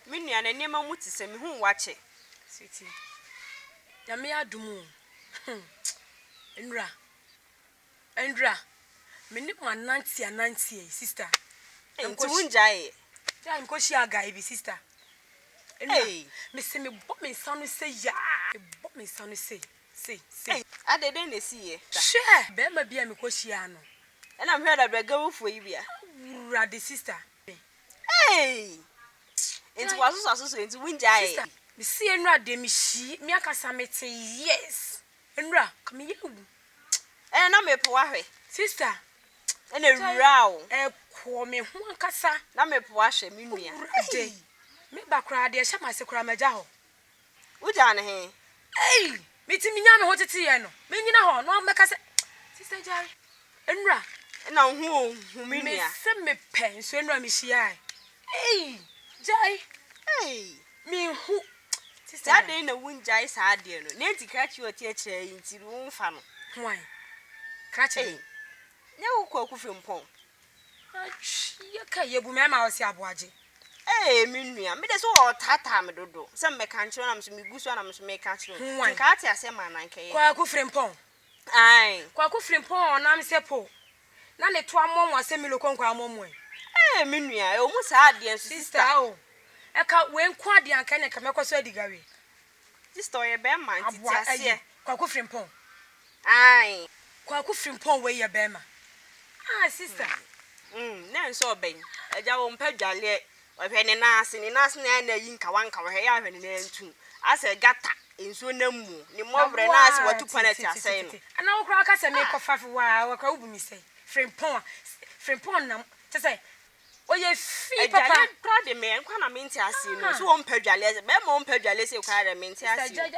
Me nua na nneema mu te se me hu wache. Sweetie. Ya me adumu. Endra. Me ni mo anantie sister. Enti wunjae. Ja nko shia guy bi sister. Hey, me se me bo me sanu say ya. Me bo me sanu say. Say. Adede na si ye. Share. Be ma bia me ko shia no. And I'm here that brega wufo yi bia. Wura the sister. Hey. Enti waso so enti wunjae. Sister, me see enra de me shi, me akasa mete yes. Enra, come here. Na me po ahwe. Sister, Na ewura o. Ko me ho akasa. Na me po ahwe me nua. Hey. Me bakra de hya mase kra maja ho. Uja na he. Hey, me ti minya me ho tete ye no. Me nyina ho no meka se. Sister Jare. Enra, Na hu me me nua. se me pen so enra me hia. Hey, Jai. Hey. Me hu. Sister, That day na wunjae sa de no. Na enti krachi oti akire yi nti ru mfa no. why? Krache. Hey. Nya wo kwa kufi mpon. Ye ka ye bu me ma o si aboaje. Me nua, me de so o tata me dodo. Se me kan chiro na me so me gusu na me so me ka chiro. Nka ati ase ma na nke ye. Kwa ku frimpon. Ai. Kwa ku frimpon na me se po. Na ne to amom ase mi lokon kwa amom e. Me nua, e o mu sa ade en Sister o. E ka we nko ade anka ne ka me kwaso adigawe. Sister ye be man titi ase. Kwa ku frimpon. Ai. Kwa ku frimpon we ye be ma. Ah sister. Na nso ben. Eja wo mpadwale. Ohwe ne naase na yi nka wanka wo he ya hwe ne na ntu. Ase gata enso na mu. Ni mobre na ase watu panati ase no. Ana wo kra ka se me kofa fe wa wo kra ubu mi se. Frimpon na te say oye fi papa. Eja kra de me nkwa na menti ase no. So wo mpadwale be ma wo mpadwale se kra de menti ase.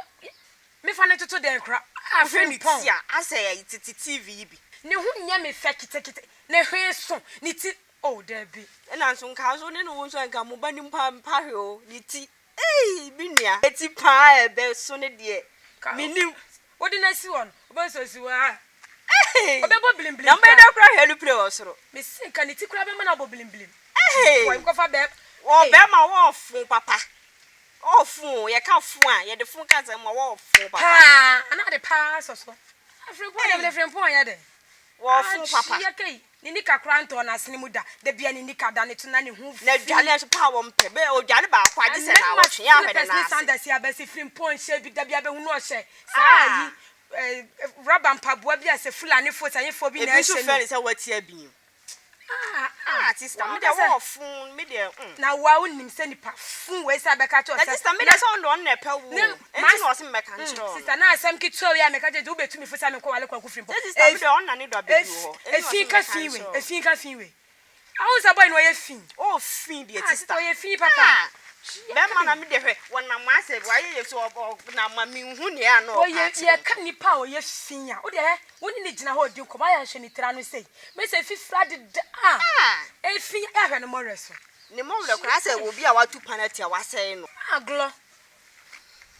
Me fa ne toto den kra. Ah frimpon. Ase ya titi TV bi. Ne hu nya me fa kitekite. Ne hwe so ni ti oh Debbie. Na nso nka so ne no wo nso nka mo ba ni mpa hwe o ni ti. Binua. Eti pa ebe so ne de. Minim. Odi na si won. Oba so si wa. Oba bo blim blim. Na me da kra helu pre osoro. Me sin ka ni ti kra be ma na bo blim blim. Wo ko fa be. Wo be ma wo fun papa. O fun ye ka fun a ye de fun ka ma wo fun papa. Ha, ana de pa so so. Afrimpon de frimpon ya de. Wo fun papa. Ye kai. Ni nika kra nto na sene mu da. Da bia ni nika da ne to na ne hu. Na dwale so pa wo mpe be o dwale ba kwa de se na wo twe ya hwe de na. Sanders ya be se frimpon she bi da bia be hu no she. Sa yi rubber mpaboa bi ase fulani fo sa ye fo bi na she. Ebi so fere se wati abi. Sister, me de wo fun, me de na wa unim se nipa fun we sa be ka cho se. Sister, me de so ndo na pe wo. Enti no se me ka nchiro. Sister, na asem ki to we ya me ka je u betumi fo sa me ko wale kwa ku frimpon. Sister, me de on na ne do be ho. Efin ka fin we. Awu sa boy no ye fin. Oh, fin de sister. Oh, ye fin papa. Be ma na me de hwe won na mo ase wa ye so na ma mi hu ne ya no. Oh, ye ka nipa o ye fin ya. O de woni ne gina ho di ko ma ya hwe ni tra no sei. Me se fifra de efin ya hwe no mo reso. Ni mo wle kra se obi a watu panati a wasei no. Aglo.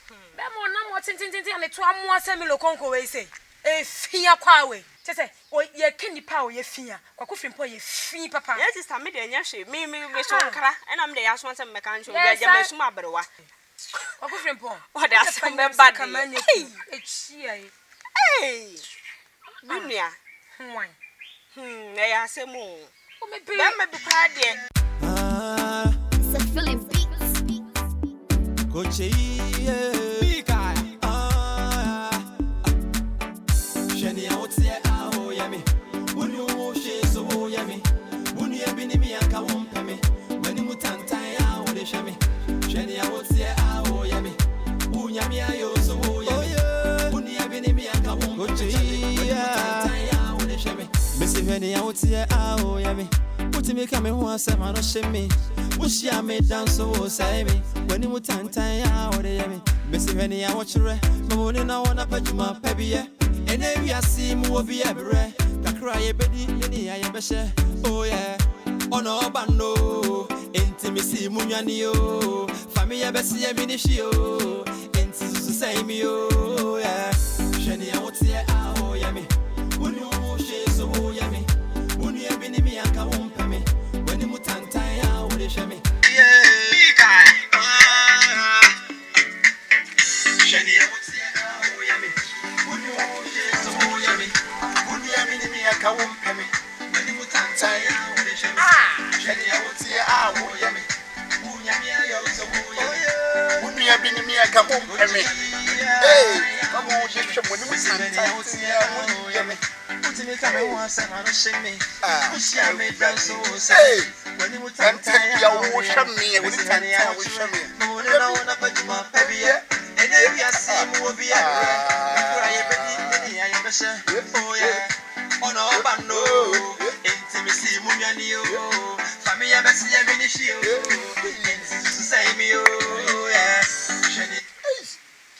Be mo na mo tintintin ane to amu ase mi lokonko we sei. Efin akwa we. Say o ye kenipa o ye fia kwako frimpon ye fi papa. Yes sister, me de nya hwe me so nkra na me de ya so nsem me kan hwe ya me so abrewa kwako frimpon o de asem be bad echia binua hwan na ya asem o me be bi pa de it's a feeling beats Koche bika Shani awotie aho yami Wunu wo she so wo yami Wunu ye bini mi anka wo mpeme Wani mutantan aho de shami Shani awotie aho yami Wunyami ayo so wo yami Wunu ye bini mi anka wo mpeme Wani mutantan aho de shami Missy Shani awotie aho yami Utimi kame ho asema no shemi Wushia me dance wo sai me Wani mutantan aho de yami Missy Shani awochire Mamuni na wona pajuma pebiye Ene wi asimu obi ebre kakra ye bedi ni ya ye behye oh yeah ono bano intimisi munwani o fami ye besi ye minishi o enti susu sai mi o yeah sheni ya wotie a o ya mi woni o she so o ya mi woni e bini mi anka wo mpeme woni mutantan ya o de hwe mi yeah come on, Emmy. Hey, come on, you should win me some. Hey, when you can't tell you, wish me, when you can't tell, wish me. And every I see will be oh, yeah. Oh, no, but no. Intimacy, Munyanio. Family, Bessie, I finish you. Say me, oh, yes.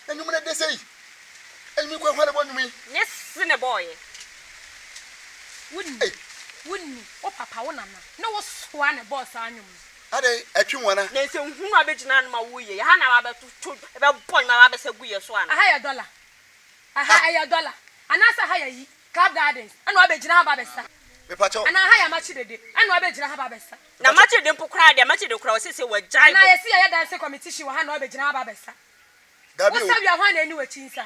And you want to say, and you go what about me? Yes, in a boy. Wouldn't oh, Papa, one no swan a boss on you. Are they at you? One, there's a woman my way. Hannah, about point my rabbit, a good swan. A higher dollar. A higher dollar. And that's a higher club gardens. And I bet you have a son. And I hire much today. And I bet you have a son. Now, much of them cry, the much of the crosses were giant. I see a dance competition with Hannah Bejana. That was your one and you a chinsa.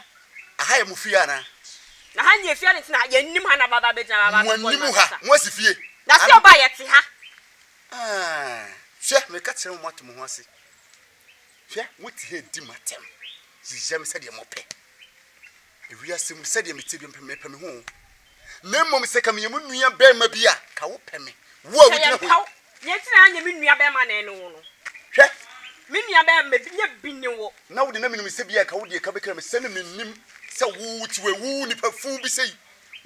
I hire Mufiana. Now, if you're not, you knew Hannah Baba Bejana. What's if you? That's your buy it, huh? Ah, chef, me cut some what to Mossy. Chef, what he did my tem. Zem said your mope. If we are some said you meet him from home. No more second, you wouldn't be a bear, maybe a cow penny. What would you know? Yet, I mean, you are bear man and no. Chef, Minya bear may be no. Now the name is Sabia Cowdy, Cabacam, sending me so woo to a woo nip of fool be say.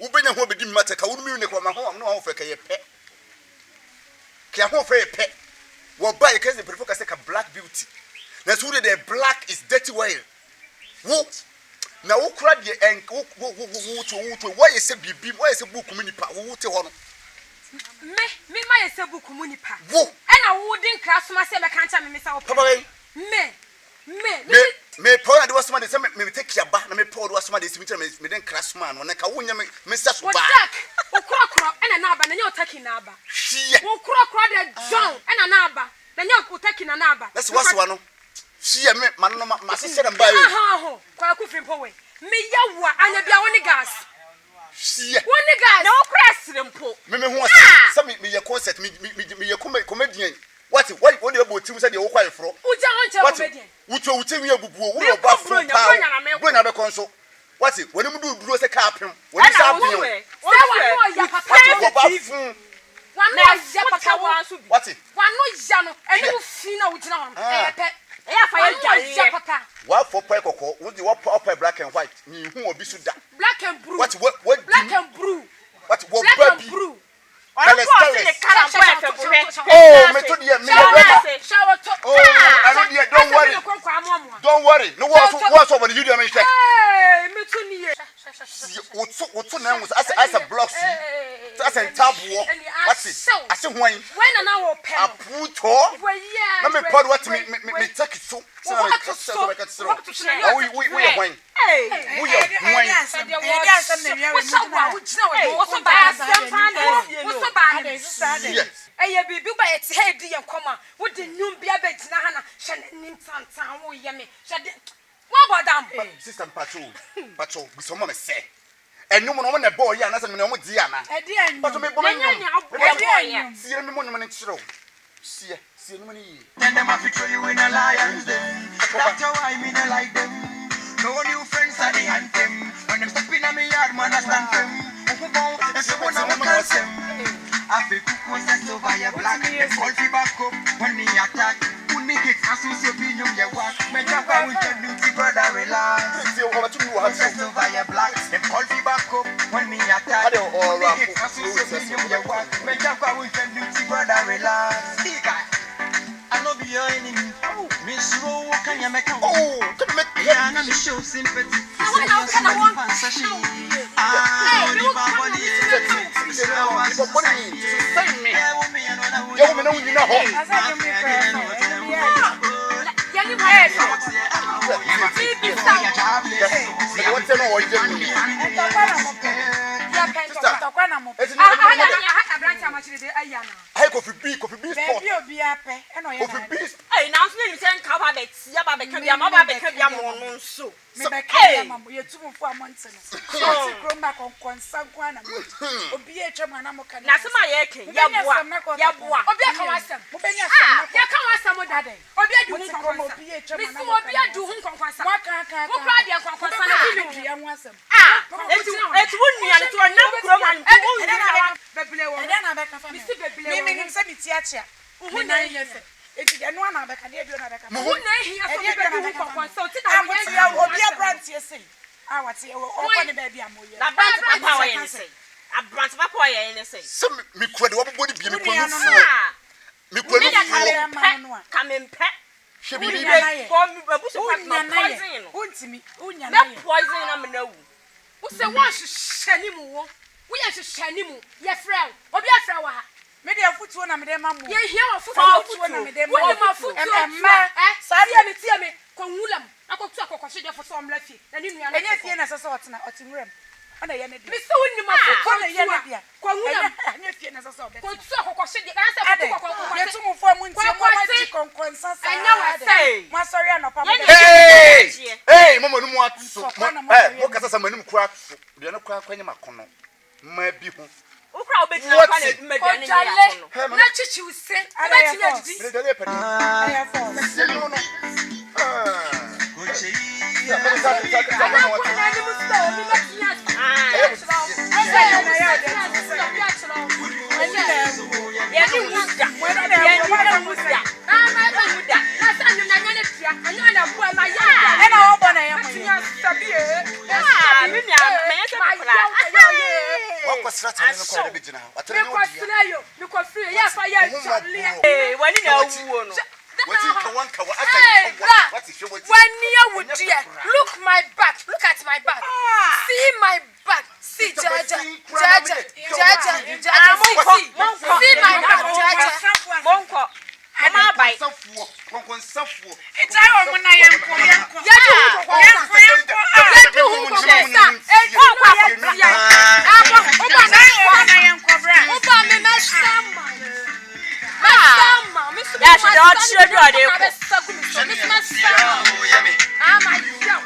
Ubena ho be di matter ka wonu mi ne kwa ma ho no ho fe ka ye pe ka ho fe pe wo ba ye ka se prefer ka se ka black beauty na so de black is dirty whale wo na wo kura de en wo to why ye se bibi why ye se book mu nipa wo te ho no me ma ye se book mu nipa wo e na wo din krasoma se be kan cha me sa wo papa me power de wasoma de se me take ya ba na me power de wasoma de se me den krasoma no na ka wonya me sa so ba wo kro e na aba na nya otaki na aba hia wo kro de John e na aba na nya otaki na aba let's waswa no hia me ma no ma se se ba yo ha kwa ku fimpo we me yawa anya bia woni gas hia woni gas na wo press rempo me ho ase se me ye concert me ye comedian what what dey about team say dey wo kwai fro uja onche comedian utu wi abubuo wo ba fro pa bro na be konso what woni mu duro se ka apem woni sa apem wo ya papa wo ba fun wano ya papa what wano ya no eni wo fi na wo gina ho pe e afa ya papa wa for pa kokko wo di wo pa black and white mi hu obi su da black and blue what black and blue what wo black baby and blue oh me to dia me shower to I don't dia don't worry no was over the video me check hey me to nie wotso na nwus as a block as a tabo what as hwan when na wo pe aputo na me pod what me take it so we hwan hey we hwan yes eh bibi ba yet head ye koma wo de nyum bia be gina ha na hye nim tantan wo ye me hye what about them sister patrol bi so mo me say enum no mo na boy ya na se me no mo di ana e di enum patrol me bo me nyum see me mo nyum ne chiro see enum ni and them have to throw you in a lion's den that's how I mean I like them no new friends are the anthem when them step in a me yard man I stand them and so when I want them I feel cool just over your black all the back up when me attack when me get associate opinion you walk me jump out with your duty brother relax see over to you have just over your black them all the back up when me attack when me get associate opinion you walk me jump out with your duty brother relax I know be your enemy miss row can you make can make yeah na me show sympathy I want Obi adu hu konkonsa. Misi obi adu hu konkonsa. Wo kra de konkonsa na bi mi dua ho asem. Eti wonnua ne to nam krom an wo nua bebele wo. Ede na beka fa me. Misi bebele wo. Me nim se miti achia. Hu na yefe. Eti de no na beka de aduo na beka. Hu na ehia so bebele hu konkonsa. O ti na wo Amotia obi abranti ese. Awate o ko ne ba bia moye. na brant papa wa ye ne sei abrant papa wa ye ne sei Sɛ me kura de wabobɔ de bie me kura no Wonua fuo. ah Me kura me no da fuo. kamempe Hwɛ we bi dey na ye. ko mi babusu pat Unya na na ye. poison no Untimi unya na na ye. poison na me na wu wo se wo hyehyɛ ni mu wo. Wo ye hyehyɛ ni mu. Ye frɛ wo. Obi afrɛ wa ha. Me de afutuo na me de ma mo. Ye hia wa futu Afutuo na me de ma. wo ma futu Emma. Sadia me tie me ko nwulam. Akotu akokɔhye de foso omla fie. Na ni nua na. Enye fie na sese otena otimrem. Ana ye ne de. Me se wonni ma futu Ana ye ne de. ko nwulam. Enye fie na sese obet. Ko tu akokɔhye de. Na se ko Ade. akokɔhye. Ye tumu fo mu ntie mo ma Kwakwate. di konkonsa sa. Enya wa sei. Mo sorry anopa mo. Ye Hey! Hey, mama no mu atso. Nsɔkwa na mo Eh, yɛ wo kasa sa manim kura atso. De no kura kwanya makono. Ma bi ho. ukra obegina What? kwa na medwane ni Ojale. yakono Na chichi use. Ada Ebe ye tinya fo. didi. Me de padi. Aya fo. Se no no. Ah. Ana kwa na ni musta obi metinya. ah Asa ye na ya de. ye ni wuda Wena de ye wo ma ni mo wuda Ah, my God. Na sa nyu na nyane tia. Anya na bua ma ya. E na wo bo na ye mo. Tinya sabie. ah me nua me yɛ sɛ kula Wakɔsra tane no kwa de begyina. Me Atare no ko dia. sra yo. Me ko free. Ya fa ya chale. eh wani na wuwo no Wati kawanka wa Hey, aka bra. wati hwe wati. When you would dear, look my back. Look at my back. See my back. See Jaja. Jaja. Jaja. Jaja. See my back. Jaja. bonko ama bai Konsafuo, konsafuo. Ita wo mo na ye nko ye nko. Ya do hu konsa. E do kwa ya. Abo oba na Wo na ye nko bra. oba me na shama. Mama, me so. ya shi da o chire bi o de ko Ah my God.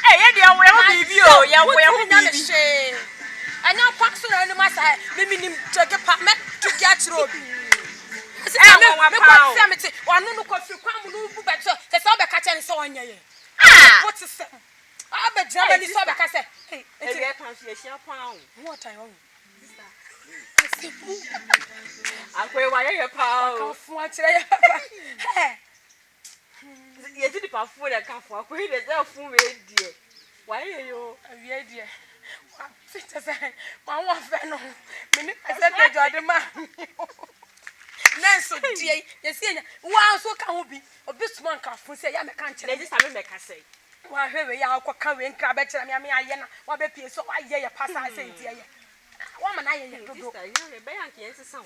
eh ye de wo ho bibi o ye wo ho bibi Anya kwakso na enu masa me minim jege pa me tugi achiro obi. nwa pa o. Me mete wanu no kofi kwam no bu beto se se obe ka che ne se onye ye. ah What is se? Abe jama ni so obe ka se. Hey, e be kan fi e hia pa o what are you? akwe wa ye pa o Ka fu achire ye papa. Hey, ye ti di pa fu de ka fu akwe de se fu we die wa ye yo awie die. Wa fita se ma wo fe no. Me ni pese de jode ma. Nanso die ye se nya wa so ka ho bi obi suma nka fu se ya me ka de nkyere. ji sa me ka sei Wa hwewe ya akwa we nka be kire me aye na wa be pie so wa ye ye pasa se ntie ye. Wa ma na ye ye dodo. sister you be yan ki ense san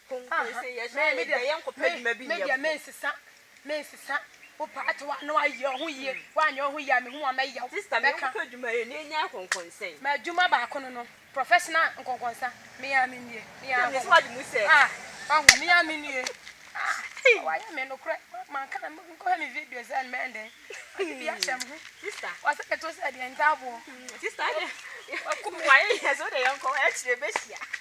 kon ko sei ye sha me de yan ko paduma bi media ye men sisa wo pa atwa na wa ye ho ye wa anya ho ye me ho ma ye sister me ko paduma ye ne nya konkon sei ma djuma ba ko no professional nkonkonsa me ya me nie me ya me so adi mu sei ah me ya me nie wa ya me no kra man kana me ko ha me videos and me nden bi a chem ho sister wa se to se de ntabo sister de ko wa ye so de yan ko e chire be hia